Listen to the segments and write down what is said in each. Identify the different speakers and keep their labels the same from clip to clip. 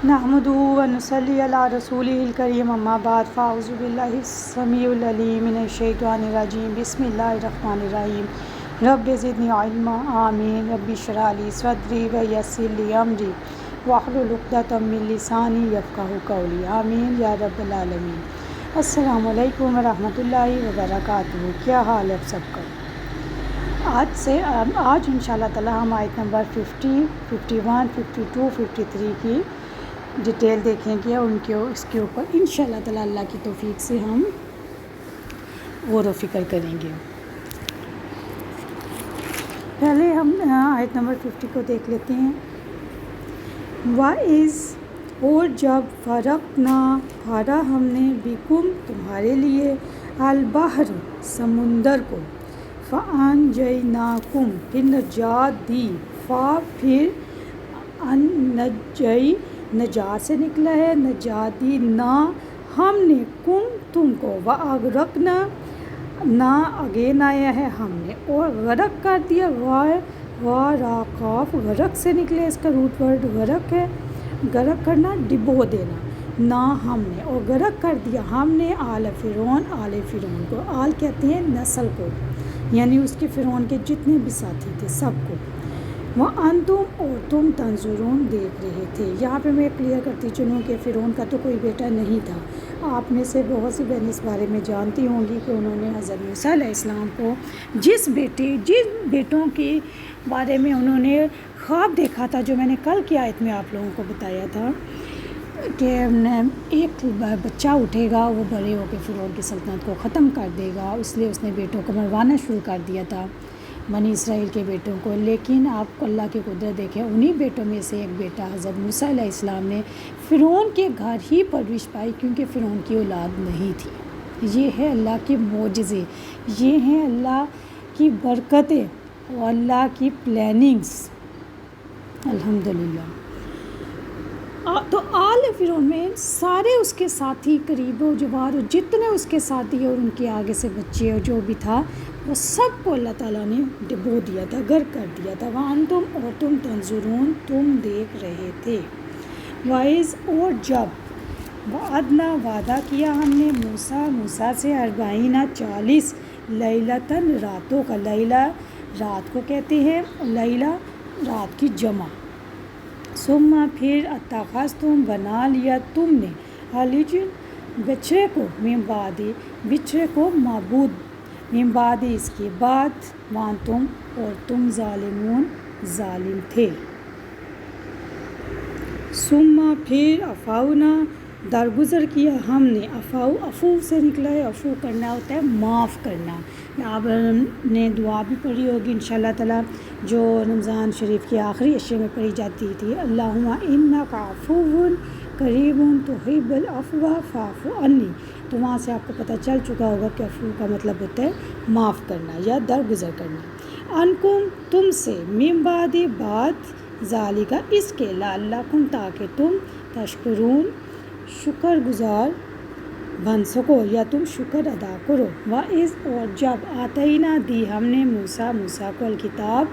Speaker 1: نحمدہ و نصلی علی رسولہ الکریم اما بعد فاعوذ باللہ السمیع العلیم من الشیطان الرجیم بسم اللہ الرحمن الرحیم رب زدنی علما آمین رب اشرح لی صدری ویسر لی امری واحلل عقدۃ من لسانی یفقہوا قولی آمین یا رب العالمین۔ السلام علیکم ورحمۃ اللہ وبرکاتہ۔ کیا حال ہے آپ سب کا؟ آج انشاءاللہ تعالی ہم آیت نمبر 50، 51، 52، 53 کی ڈیٹیل دیکھیں گے، اس کے اوپر انشاءاللہ تعالی اللہ کی توفیق سے ہم غور و فکر کریں گے۔ پہلے ہم آیت نمبر 50 کو دیکھ لیتے ہیں۔ وَإِذْ، اور جب فرقنا، پھاڑا ہم نے، بکم، تمہارے لیے، البحر، سمندر کو، فَأَنجَيْنَاكُمْ، پھر نجات دی، پھر نجئی، نجات سے نکلا ہے، نجات دی، نہ ہم نے، کم، تم کو، وَأَغْرَقْنَا، نہ اگین آیا ہے ہم نے اور غرق کر دیا، غراقاف، غرق سے نکلے، اس کا روٹ ورڈ غرق ہے، غرق کرنا، ڈبو دینا، نہ ہم نے، اور غرق کر دیا ہم نے، آل فرعون کو، آل کہتے ہیں نسل کو، یعنی اس کے فرعون کے جتنے بھی ساتھی تھے سب کو، وَأَنْتُمْ، اور تم، تنظرون، دیکھ رہے تھے۔ یہاں پہ میں کلیئر کرتی چلوں کہ فرعون کا تو کوئی بیٹا نہیں تھا۔ آپ میں سے بہت سی بہنیں اس بارے میں جانتی ہوں گی کہ انہوں نے حضرت موسیٰ علیہ السلام کو جس بیٹوں کے بارے میں انہوں نے خواب دیکھا تھا، جو میں نے کل کی آیت میں آپ لوگوں کو بتایا تھا کہ ایک بچہ اٹھے گا، وہ بڑے ہو کے فرعون کی سلطنت کو ختم کر دے گا، اس لیے اس نے بیٹوں کو مروانا شروع کر دیا تھا، بنی اسرائیل کے بیٹوں کو۔ لیکن آپ کو اللہ کی قدرت دیکھیں، انہی بیٹوں میں سے ایک بیٹا حضرت موسیٰ علیہ السلام نے فرعون کے گھر ہی پرورش پائی، کیونکہ فرعون کی اولاد نہیں تھی۔ یہ ہے اللہ کے معجزے، یہ ہیں اللہ کی برکتیں اور اللہ کی پلاننگز، الحمدللہ۔ تو آل فرعون میں سارے اس کے ساتھی، قریب و جوار، جتنے اس کے ساتھی اور ان کے آگے سے بچے اور جو بھی تھا، وہ سب کو اللہ تعالیٰ نے ڈبو دیا تھا، غرق کر دیا تھا۔ وَأَنْتُمْ، اور تم، تنظرون، تم دیکھ رہے تھے۔ وَإِذْ، اور جب، وعدنا، وعدہ کیا ہم نے، موسیٰ سے، 40 لیلتاً، راتوں کا، لیلہ رات کو کہتے ہیں، لیلہ رات کی جمع، ثم، پھر، اتخذتم، بنا لیا تم نے، العجل، بچھڑے کو، من بعد، بچھڑے کو معبود، من بعد، اس کے بعد، وانتم، اور تم، ظالمون، ظالم تھے۔ ثم، پھر، عفونا، درگزر کیا ہم نے، عفو سے نکلا ہے، عفو کرنا ہوتا ہے معاف کرنا۔ آپ نے دعا بھی پڑھی ہوگی انشاءاللہ تعالیٰ، جو رمضان شریف کی آخری عشرے میں پڑھی جاتی تھی، اللہم انک عفو قریب تحب العفو فاعف عنی۔ تو وہاں سے آپ کو پتہ چل چکا ہوگا کہ عفو کا مطلب ہوتا ہے معاف کرنا یا درگزر کرنا۔ انکم، تم سے، من بعد، بعد، ذالک، اس کے، لعلکم، تاکہ تم، تشکرون، شکر گزار بن سکو یا تم شکر ادا کرو۔ وَإِذْ، اور جب، آتینا، دی ہم نے، موسیٰ کو، الکتاب،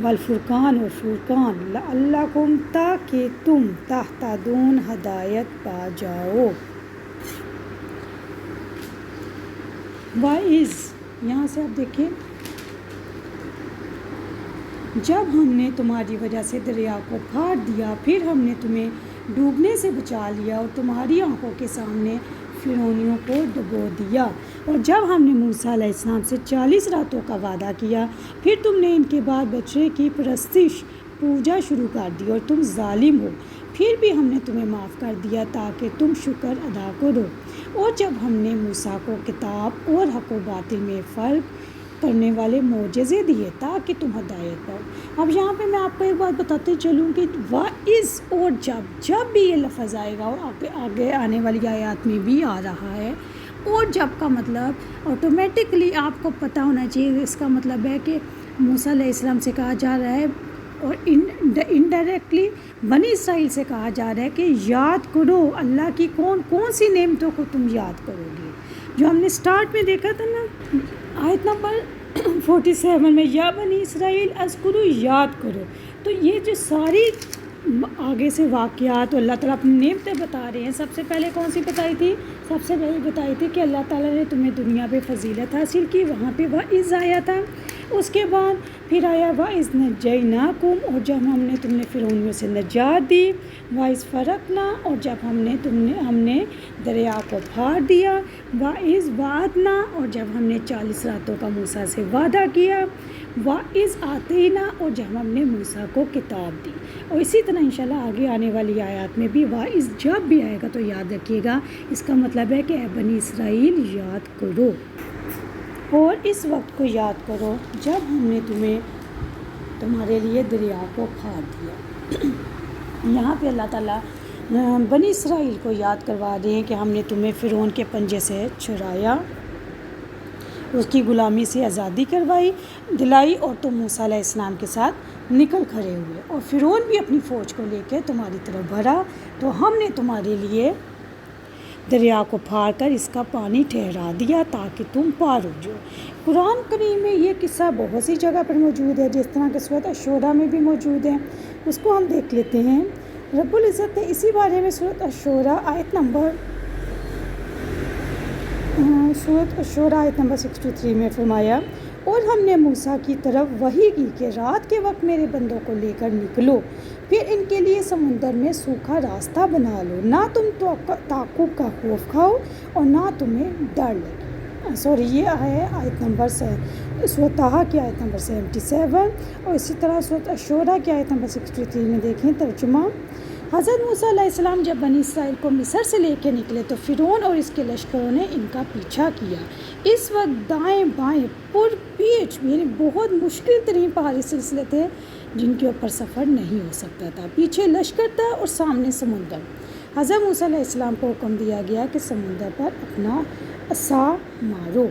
Speaker 1: والفرقان، اور فرقان، لعلکم، تاکہ تم، تہتدون، ہدایت پا جاؤ۔ وَإِذْ، یہاں سے آپ دیکھیں، جب ہم نے تمہاری وجہ سے دریا کو پھاڑ دیا، پھر ہم نے تمہیں ڈوبنے سے بچا لیا اور تمہاری آنکھوں کے سامنے فرعونیوں کو ڈبو دیا۔ اور جب ہم نے موسیٰ علیہ السلام سے 40 راتوں کا وعدہ کیا، پھر تم نے ان کے بعد بچڑے کی پرستش، پوجا شروع کر دی اور تم ظالم ہو، پھر بھی ہم نے تمہیں معاف کر دیا تاکہ تم شکر ادا کرو۔ اور جب ہم نے موسیٰ کو کتاب اور حق و باطل میں فرق کرنے والے معجزے دیے تاکہ تم ہدایت پاؤ۔ اب یہاں پہ میں آپ کو ایک بات بتاتے چلوں کہ وَإِذْ، اور جب بھی یہ لفظ آئے گا، اور آگے آنے والی آیات میں بھی آ رہا ہے، اور جب کا مطلب آٹومیٹکلی آپ کو پتہ ہونا چاہیے، اس کا مطلب ہے کہ موسیٰ علیہ السلام سے کہا جا رہا ہے، اور انڈائریکٹلی بنی اسرائیل سے کہا جا رہا ہے کہ یاد کرو اللہ کی کون سی نعمتوں کو تم یاد کرو گے، جو ہم نے سٹارٹ میں دیکھا تھا نا، آیت نمبر 47 میں، یا بنی اسرائیل اذکروا، یاد کرو۔ تو یہ جو ساری آگے سے واقعات اللہ تعالیٰ اپنی نعمتیں بتا رہے ہیں. سب سے پہلے کون سی بتائی تھی؟ سب سے پہلے بتائی تھی کہ اللہ تعالیٰ نے تمہیں دنیا پہ فضیلت حاصل کی، وہاں پہ وَإِذْ آیا تھا. اس کے بعد پھر آیا وَإِذْ نَجَّيْنَاكُمْ، اور جب ہم نے تم نے فرعون میں سے نجات دی. وَإِذْ فَرَقْنَا، اور جب ہم نے دریا کو پھاڑ دیا. وَإِذْ وَعَدْنَا، اور جب ہم نے 40 راتوں کا موسیٰ سے وعدہ کیا. وَإِذْ آتَيْنَا، اور جب ہم نے موسیٰ کو کتاب دی. اور اسی طرح انشاءاللہ آگے آنے والی آیات میں بھی وَإِذْ جب بھی آئے گا تو یاد رکھیے گا، اس کا مطلب ہے کہ اے بنی اسرائیل یاد کرو، اور اس وقت کو یاد کرو جب ہم نے تمہارے لیے دریا کو پھاڑ دیا. یہاں پہ اللہ تعالیٰ بنی اسرائیل کو یاد کروا رہے ہیں کہ ہم نے تمہیں فرعون کے پنجے سے چھڑایا، اس کی غلامی سے آزادی دلائی، اور تم موسیٰ علیہ السلام کے ساتھ نکل کھڑے ہوئے، اور فرعون بھی اپنی فوج کو لے کے تمہاری طرف بڑھا، تو ہم نے تمہارے لیے دریا کو پھاڑ کر اس کا پانی ٹھہرا دیا تاکہ تم پار ہو جاؤ. قرآن کریم میں یہ قصہ بہت سی جگہ پر موجود ہے، جس طرح کہ سورۃ الشورى میں بھی موجود ہے. اس کو ہم دیکھ لیتے ہیں. رب العزت نے اسی بارے میں سورۃ الشورى آیت نمبر 63 میں فرمایا، اور ہم نے موسیٰ کی طرف وحی کی کہ رات کے وقت میرے بندوں کو لے کر نکلو، پھر ان کے لیے سمندر میں سوکھا راستہ بنا لو، نہ تم تعقب کا خوف کھاؤ اور نہ تمہیں ڈر لگے. یہ ہے آیت نمبر سورۃ طٰہٰ کی آیت نمبر 77. اور اسی طرح سورۃ الشورى کی آیت نمبر 63 میں دیکھیں ترجمہ. حضرت موسیٰ علیہ السلام جب بنی اسرائیل کو مصر سے لے کے نکلے تو فرعون اور اس کے لشکروں نے ان کا پیچھا کیا. اس وقت دائیں بائیں پیچ یعنی بہت مشکل ترین پہاڑی سلسلے تھے جن کے اوپر سفر نہیں ہو سکتا تھا. پیچھے لشکر تھا اور سامنے سمندر. حضرت موسیٰ علیہ السلام کو حکم دیا گیا کہ سمندر پر اپنا عصا مارو.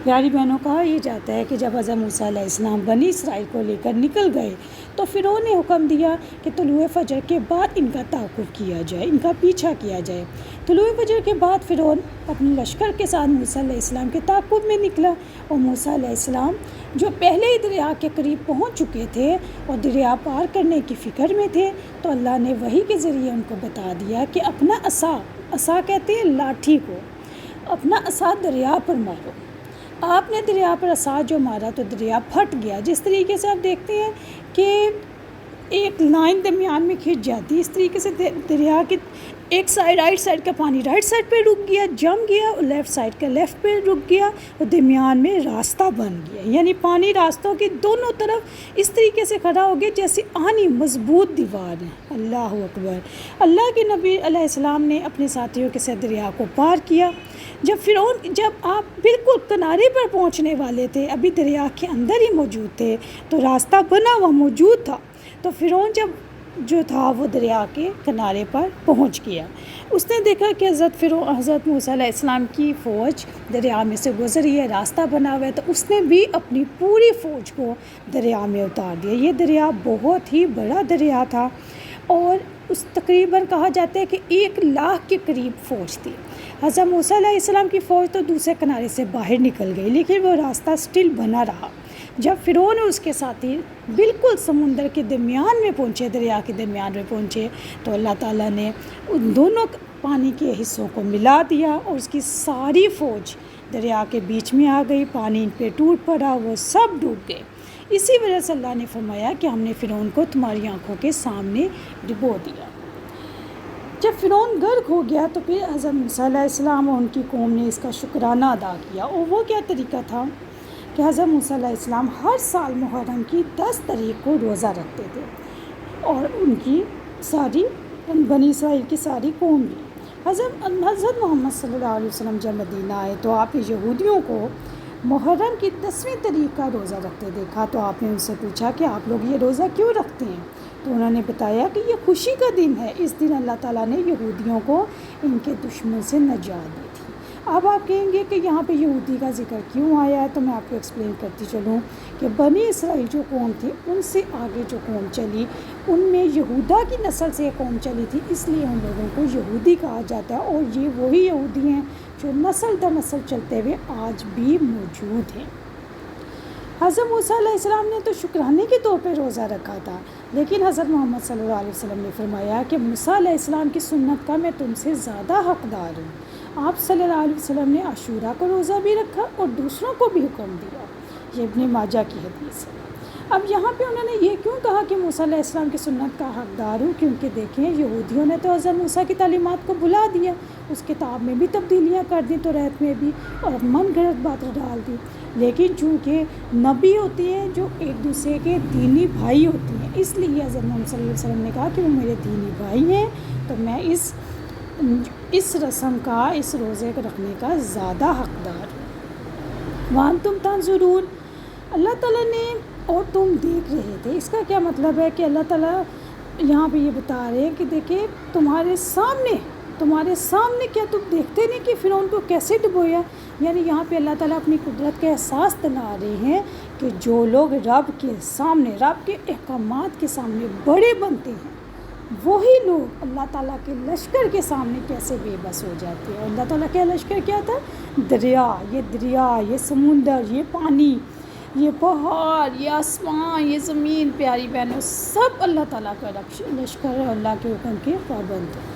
Speaker 1: پیاری بہنوں، کہا یہ جاتا ہے کہ جب حضرت موسیٰ علیہ السلام بنی اسرائیل کو لے کر نکل گئے تو فرعون نے حکم دیا کہ طلوع فجر کے بعد ان کا تعاقب کیا جائے، ان کا پیچھا کیا جائے. طلوع فجر کے بعد فرعون اپنے لشکر کے ساتھ موسیٰ علیہ السلام کے تعاقب میں نکلا، اور موسیٰ علیہ السلام جو پہلے ہی دریا کے قریب پہنچ چکے تھے اور دریا پار کرنے کی فکر میں تھے، تو اللہ نے وحی کے ذریعے ان کو بتا دیا کہ اپنا عصا کہتے ہیں لاٹھی کو، اپنا عصا دریا پر مارو. آپ نے دریا پر عصا جو مارا تو دریا پھٹ گیا. جس طریقے سے آپ دیکھتے ہیں کہ ایک لائن درمیان میں کھنچ جاتی، اس طریقے سے دریا کی ایک سائڈ رائٹ سائڈ کا پانی رائٹ سائڈ پہ رک گیا، جم گیا، اور لیفٹ سائڈ کا لیفٹ پہ رک گیا، اور درمیان میں راستہ بن گیا. یعنی پانی راستوں کے دونوں طرف اس طریقے سے کھڑا ہو گیا جیسے آنی مضبوط دیوار ہے. اللہ اکبر. اللہ کے نبی علیہ السلام نے اپنے ساتھیوں کے ساتھ دریا کو پار کیا. جب آپ بالکل کنارے پر پہنچنے والے تھے، ابھی دریا کے اندر ہی موجود تھے، تو راستہ بنا ہوا موجود تھا. تو فرعون جو تھا وہ دریا کے کنارے پر پہنچ گیا. اس نے دیکھا کہ حضرت موسیٰ علیہ السلام کی فوج دریا میں سے گزری ہے، راستہ بنا ہوا ہے، تو اس نے بھی اپنی پوری فوج کو دریا میں اتار دیا. یہ دریا بہت ہی بڑا دریا تھا، اور اس تقریباً کہا جاتا ہے کہ 1,00,000 کے قریب فوج تھی. حضرت موسیٰ علیہ السلام کی فوج تو دوسرے کنارے سے باہر نکل گئی، لیکن وہ راستہ سٹل بنا رہا. جب فرعون اور اس کے ساتھی بالکل سمندر کے درمیان میں پہنچے، دریا کے درمیان میں پہنچے، تو اللہ تعالیٰ نے ان دونوں پانی کے حصوں کو ملا دیا، اور اس کی ساری فوج دریا کے بیچ میں آ گئی. پانی ان پہ ٹوٹ پڑا، وہ سب ڈوب گئے. اسی وجہ سے اللہ نے فرمایا کہ ہم نے فرعون کو تمہاری آنکھوں کے سامنے ڈبو دیا. جب فرعون غرق ہو گیا تو پھر حضرت موسیٰ علیہ السلام اور ان کی قوم نے اس کا شکرانہ ادا کیا. اور وہ کیا طریقہ تھا کہ حضرت موسیٰ علیہ السلام ہر سال محرم کی 10 تاریخ کو روزہ رکھتے تھے، اور ان کی ساری بنی اسرائیل کی ساری قوم بھی. حضرت محمد صلی اللہ علیہ وسلم جب مدینہ آئے تو آپ نے یہودیوں کو محرم کی 10ویں تاریخ کا روزہ رکھتے دیکھا. تو آپ نے ان سے پوچھا کہ آپ لوگ یہ روزہ کیوں رکھتے ہیں؟ تو انہوں نے بتایا کہ یہ خوشی کا دن ہے، اس دن اللہ تعالیٰ نے یہودیوں کو ان کے دشمن سے نجات دی تھی. اب آپ کہیں گے کہ یہاں پہ یہودی کا ذکر کیوں آیا ہے، تو میں آپ کو ایکسپلین کرتی چلوں کہ بنی اسرائیل جو قوم تھی ان سے آگے جو قوم چلی، ان میں یہودا کی نسل سے قوم چلی تھی، اس لیے ان لوگوں کو یہودی کہا جاتا ہے. اور یہ وہی یہودی ہیں جو نسل در نسل چلتے ہوئے آج بھی موجود ہیں. حضرت موسیٰ علیہ السلام نے تو شکرانے کے طور پہ روزہ رکھا تھا، لیکن حضرت محمد صلی اللہ علیہ وسلم نے فرمایا کہ موسیٰ علیہ السلام کی سنت کا میں تم سے زیادہ حقدار ہوں۔ آپ صلی اللہ علیہ وسلم نے عاشورہ کو روزہ بھی رکھا اور دوسروں کو بھی حکم دیا۔ یہ ابن ماجہ کی حدیث ہے۔ اب یہاں پہ انہوں نے یہ کیوں کہا کہ موسیٰ علیہ السلام کی سنت کا حقدار ہوں؟ کیونکہ دیکھیں یہودیوں نے تو حضرت موسیٰ کی تعلیمات کو بھلا دیا، اس کتاب میں بھی تبدیلیاں کر دیں، توریت میں بھی، اور من گھڑت باتیں ڈال دی۔ لیکن چونکہ نبی ہوتے ہیں جو ایک دوسرے کے دینی بھائی ہوتے ہیں، اس لیے حضرت محمد صلی اللہ علیہ وسلم نے کہا کہ وہ میرے دینی بھائی ہیں، تو میں اس رسم کا، اس روزے کو رکھنے کا زیادہ حقدار ہوں۔ وَأَنْتُمْ تَنْظُرُونَ، اللہ تعالیٰ نے اور تم دیکھ رہے تھے، اس کا کیا مطلب ہے کہ اللہ تعالیٰ یہاں پہ یہ بتا رہے ہیں کہ دیکھیں تمہارے سامنے کیا تم دیکھتے نہیں کہ فرعون کو کیسے ڈبویا؟ یعنی یہاں پہ اللہ تعالیٰ اپنی قدرت کا احساس دلا رہے ہیں کہ جو لوگ رب کے سامنے، رب کے احکامات کے سامنے بڑے بنتے ہیں، وہی لوگ اللہ تعالیٰ کے لشکر کے سامنے کیسے بے بس ہو جاتے ہیں۔ اور اللہ تعالیٰ کا لشکر کیا تھا؟ دریا، یہ سمندر، یہ پانی، یہ پہاڑ، یہ آسمان، یہ زمین، پیاری بہنوں، سب اللہ تعالیٰ کا لشکر ہے، اللہ کے حکم کے پابند ہے۔